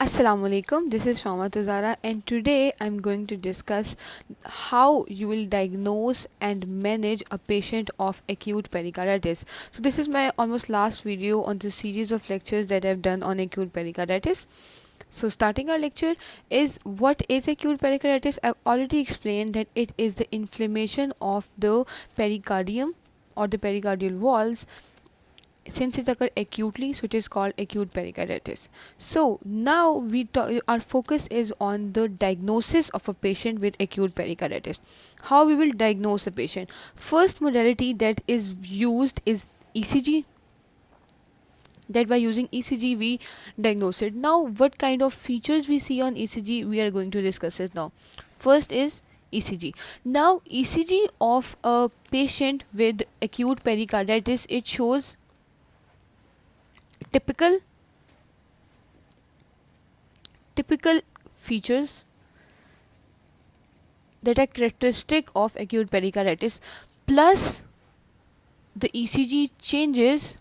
Assalamu alaikum, this is Shama Tazara, and today I'm going to discuss how you will diagnose and manage a patient of acute pericarditis. So this is my almost last video on the series of lectures that I've done on acute pericarditis. So starting our lecture is what is acute pericarditis. I've already explained that it is the inflammation of the pericardium or the pericardial walls. Since it occurs acutely, so it is called acute pericarditis. So now our focus is on the diagnosis of a patient with acute pericarditis. How we will diagnose a patient? First modality that is used is ECG. That by using ECG we diagnose it. Now what kind of features we see on ECG, we are going to discuss it now. First is ECG. Now ECG of a patient with acute pericarditis, it shows typical features that are characteristic of acute pericarditis, plus the ECG changes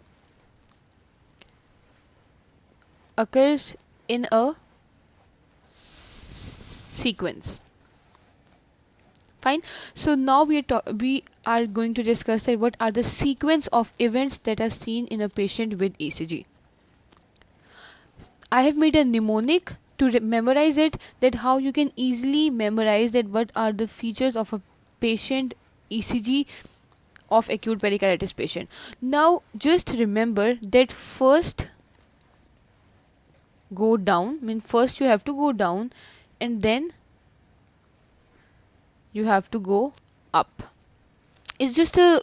occurs in a sequence. Fine. So now we are going to discuss that what are the sequence of events that are seen in a patient with ECG. I have made a mnemonic to memorize it, that how you can easily memorize that what are the features of a patient ECG of acute pericarditis patient. Now just remember that first go down, first you have to go down and then you have to go up. It's just a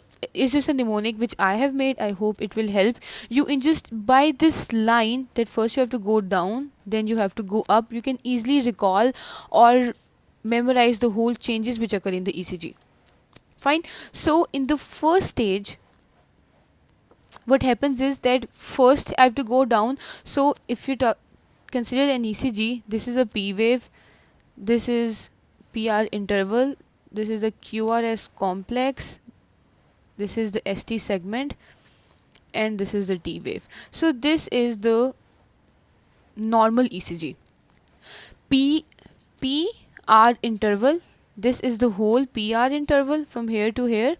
mnemonic which I have made. I hope it will help you in just by this line, that first you have to go down, then you have to go up. You can easily recall or memorize the whole changes which occur in the ECG. Fine. So in the first stage, what happens is that first I have to go down. So if you consider an ECG, this is a P wave, this is PR interval, this is the QRS complex, this is the ST segment, and this is the T wave. So this is the normal ECG. PR interval, this is the whole PR interval from here to here,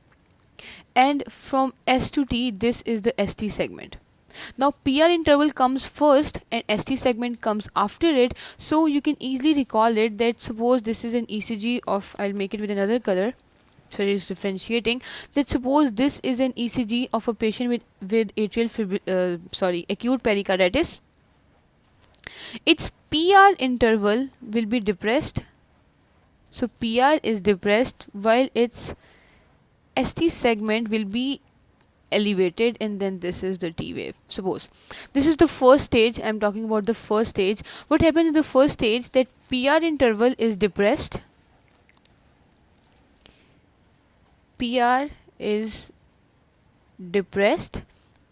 and from S to T, this is the ST segment. Now PR interval comes first and ST segment comes after it, so you can easily recall it that suppose this is an ECG of, I'll make it with another color, so it is differentiating, that suppose this is an ECG of a patient with acute pericarditis. Its PR interval will be depressed, so PR is depressed, while its ST segment will be elevated, and then this is the T wave. Suppose this is the first stage, I'm talking about the first stage. What happens in the first stage, that PR interval is depressed, PR is depressed,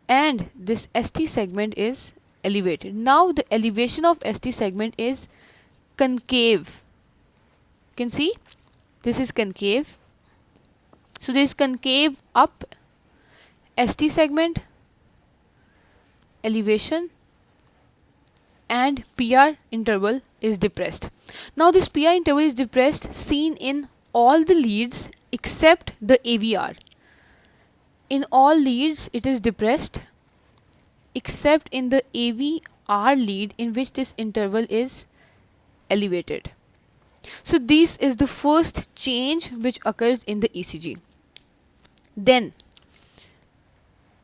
and this ST segment is elevated. Now the elevation of ST segment is concave. You can see this is concave. So this concave up ST segment, elevation, and PR interval is depressed. Now this PR interval is depressed seen in all the leads except the AVR. In all leads it is depressed except in the AVR lead, in which this interval is elevated. So this is the first change which occurs in the ECG. Then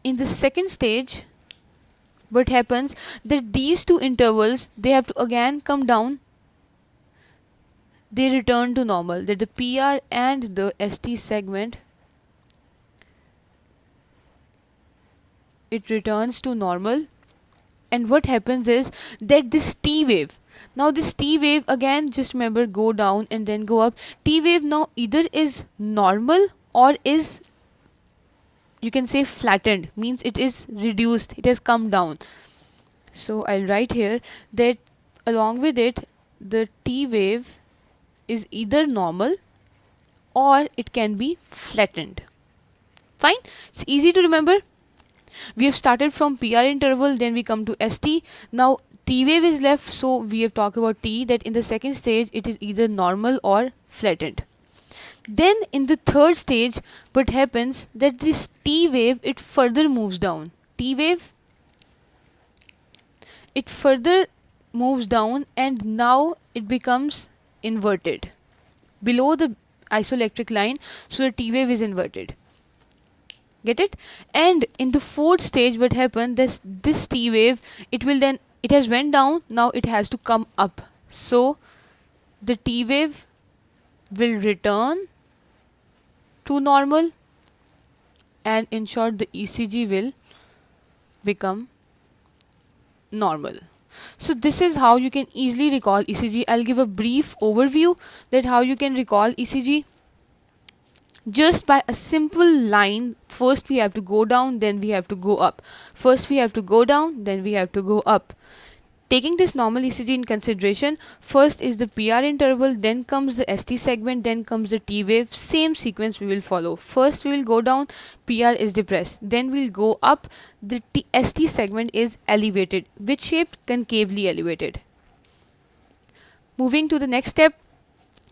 in the second stage, what happens, that these two intervals, they have to again come down, they return to normal, that the PR and the ST segment, it returns to normal. And what happens is that this T wave, now this T wave again, just remember, go down and then go up. T wave now either is normal or is, you can say, flattened, means it is reduced, it has come down. So I'll write here that along with it, the T wave is either normal or it can be flattened. Fine, it's easy to remember. We have started from PR interval, then we come to ST. Now T wave is left, so we have talked about T, that in the second stage it is either normal or flattened. Then in the third stage, what happens that this T wave, it further moves down. T wave, it further moves down and now it becomes inverted below the isoelectric line, so the T wave is inverted. Get it? And in the fourth stage, what happened, this T wave, it has went down, now it has to come up. So the T wave will return to normal, and in short the ECG will become normal. So this is how you can easily recall ECG. I'll give a brief overview that how you can recall ECG just by a simple line. First we have to go down, then we have to go up. First we have to go down, then we have to go up. Taking this normal ECG in consideration, first is the PR interval, then comes the ST segment, then comes the T wave. Same sequence we will follow. First we will go down, PR is depressed. Then we'll go up, the ST segment is elevated. Which shape? Concavely elevated. Moving to the next step.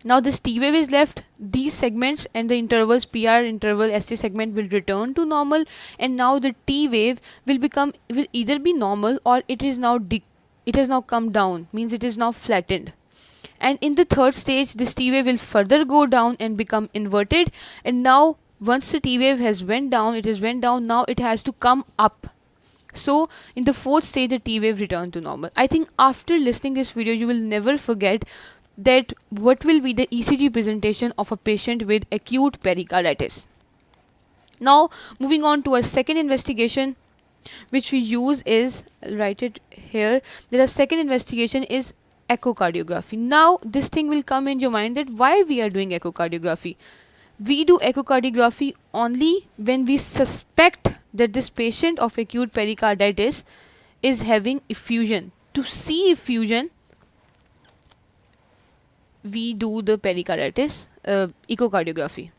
Now this T wave is left. These segments and the intervals, PR interval, ST segment, will return to normal, and now the T wave will either be normal or it has now come down, means it is now flattened. And in the third stage, this T wave will further go down and become inverted, and now once the T wave has went down, now it has to come up. So in the fourth stage, the T wave returned to normal. I think after listening this video, you will never forget that what will be the ECG presentation of a patient with acute pericarditis. Now moving on to our second investigation, which we use is, write it here, the second investigation is echocardiography. Now this thing will come in your mind, that why we are doing echocardiography. We do echocardiography only when we suspect that this patient of acute pericarditis is having effusion. To see effusion, we do the pericarditis echocardiography.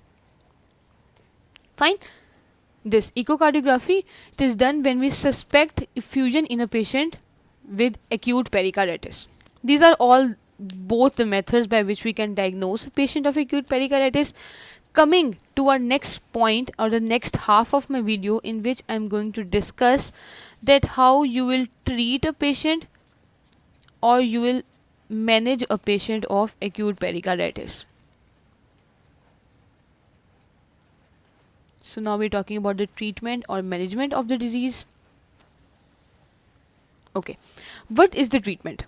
Fine. This echocardiography, it is done when we suspect effusion in a patient with acute pericarditis. These are all both the methods by which we can diagnose a patient of acute pericarditis. Coming to our next point, or the next half of my video, in which I am going to discuss that how you will treat a patient or you will manage a patient of acute pericarditis. So now we're talking about the treatment or management of the disease. Okay, what is the treatment?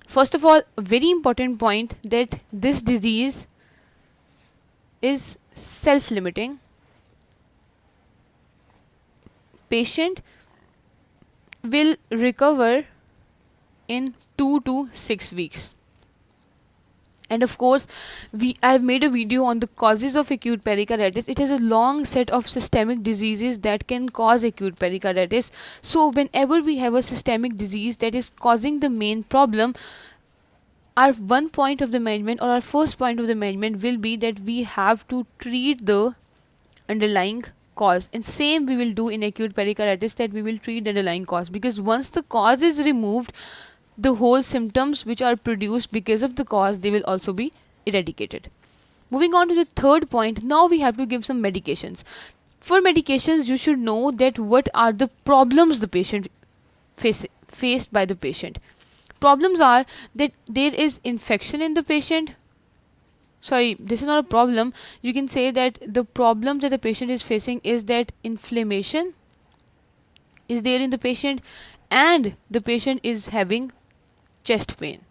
First of all, a very important point, that this disease is self-limiting. Patient will recover in 2 to 6 weeks. And of course, I have made a video on the causes of acute pericarditis. It has a long set of systemic diseases that can cause acute pericarditis. So whenever we have a systemic disease that is causing the main problem, our one point of the management, or our first point of the management, will be that we have to treat the underlying cause. And same we will do in acute pericarditis, that we will treat the underlying cause, because once the cause is removed, the whole symptoms which are produced because of the cause, they will also be eradicated. Moving on to the third point, now we have to give some medications. For medications, you should know that what are the problems the patient faced by the patient. Problems are that there is infection in the patient. Sorry, this is not a problem. You can say that the problems that the patient is facing is that inflammation is there in the patient, and the patient is having chest pain.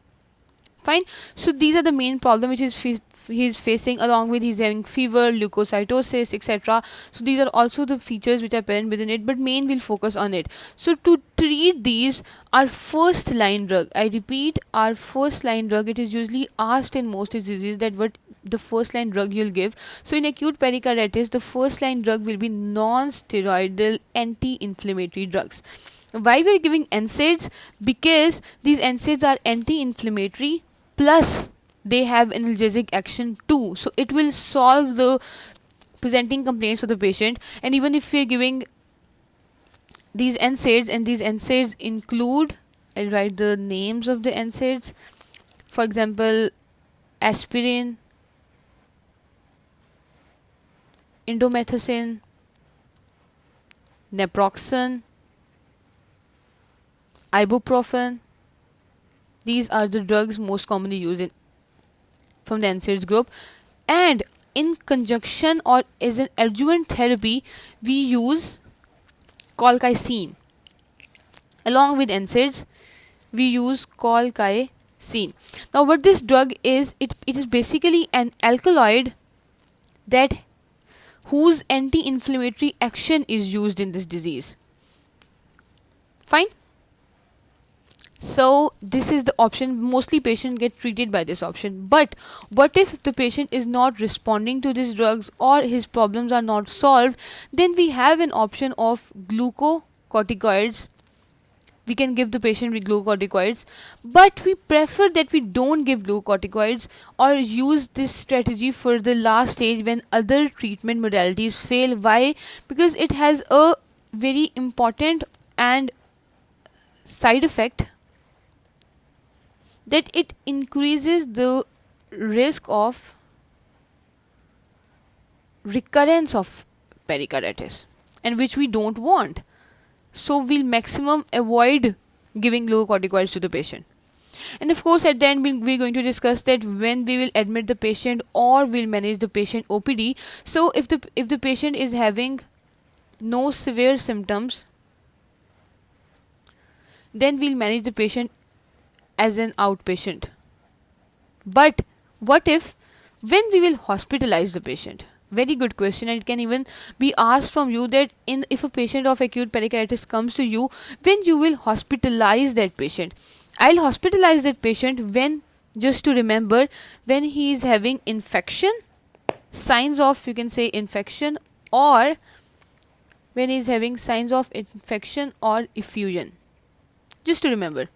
Fine. So these are the main problem which he is facing, along with he's having fever, leukocytosis, etc. So these are also the features which are present within it, but main will focus on it. So to treat these, our first line drug, I repeat, our first line drug, it is usually asked in most diseases that what the first line drug you'll give. So in acute pericarditis, the first line drug will be non-steroidal anti-inflammatory drugs. Why we are giving NSAIDs? Because these NSAIDs are anti-inflammatory, plus they have analgesic action too. So it will solve the presenting complaints of the patient. And even if we are giving these NSAIDs, and these NSAIDs include I'll write the names of the NSAIDs. For example, aspirin, indomethacin, naproxen, ibuprofen. These are the drugs most commonly used from the NSAIDs group. And in conjunction or as an adjuvant therapy, we use colchicine. Along with NSAIDs, we use colchicine. Now, what this drug is, it is basically an alkaloid that whose anti-inflammatory action is used in this disease. Fine. So this is the option. Mostly patients get treated by this option. But what if the patient is not responding to these drugs or his problems are not solved? Then we have an option of glucocorticoids. We can give the patient with glucocorticoids, but we prefer that we don't give glucocorticoids or use this strategy for the last stage when other treatment modalities fail. Why? Because it has a very important and side effect that it increases the risk of recurrence of pericarditis, and which we don't want. So we'll maximum avoid giving glucocorticoids to the patient. And of course, at the end, we're going to discuss that when we will admit the patient or we'll manage the patient OPD. So if the patient is having no severe symptoms, then we'll manage the patient as an outpatient. But what if when we will hospitalize the patient? Very good question, and it can even be asked from you that if a patient of acute pericarditis comes to you, when you will hospitalize that patient. I'll hospitalize that patient when, just to remember, when he is having infection, signs of, you can say, infection, or when he is having signs of infection or effusion. Just to remember.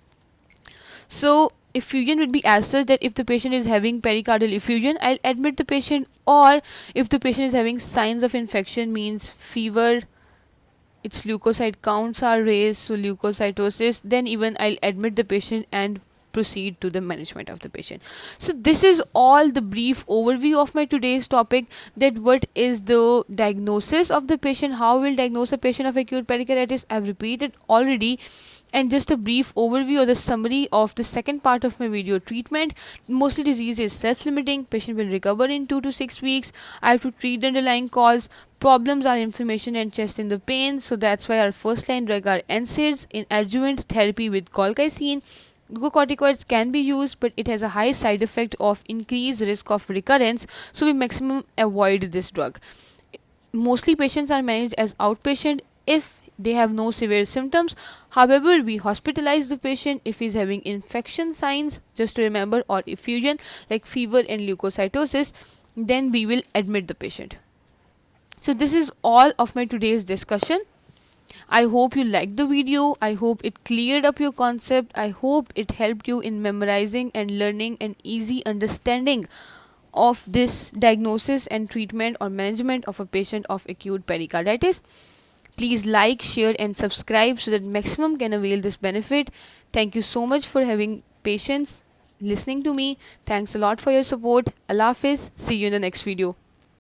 So effusion would be as such that if the patient is having pericardial effusion, I'll admit the patient, or if the patient is having signs of infection, means fever, its leukocyte counts are raised, so leukocytosis, then even I'll admit the patient and proceed to the management of the patient. So this is all the brief overview of my today's topic, that what is the diagnosis of the patient, how we'll diagnose a patient of acute pericarditis. I've repeated already. And just a brief overview or the summary of the second part of my video: treatment. Mostly disease is self-limiting. Patient will recover in 2 to 6 weeks. I have to treat the underlying cause. Problems are inflammation and chest in the pain. So that's why our first line drug are NSAIDs in adjuvant therapy with colchicine. Glucocorticoids can be used, but it has a high side effect of increased risk of recurrence. So we maximum avoid this drug. Mostly patients are managed as outpatient if they have no severe symptoms. However, we hospitalize the patient if he's having infection signs, just to remember, or effusion like fever and leukocytosis, then we will admit the patient. So this is all of my today's discussion. I hope you liked the video. I hope it cleared up your concept. I hope it helped you in memorizing and learning an easy understanding of this diagnosis and treatment or management of a patient of acute pericarditis. Please like, share and subscribe so that maximum can avail this benefit. Thank you so much for having patience listening to me. Thanks a lot for your support. Allah Hafiz. See you in the next video.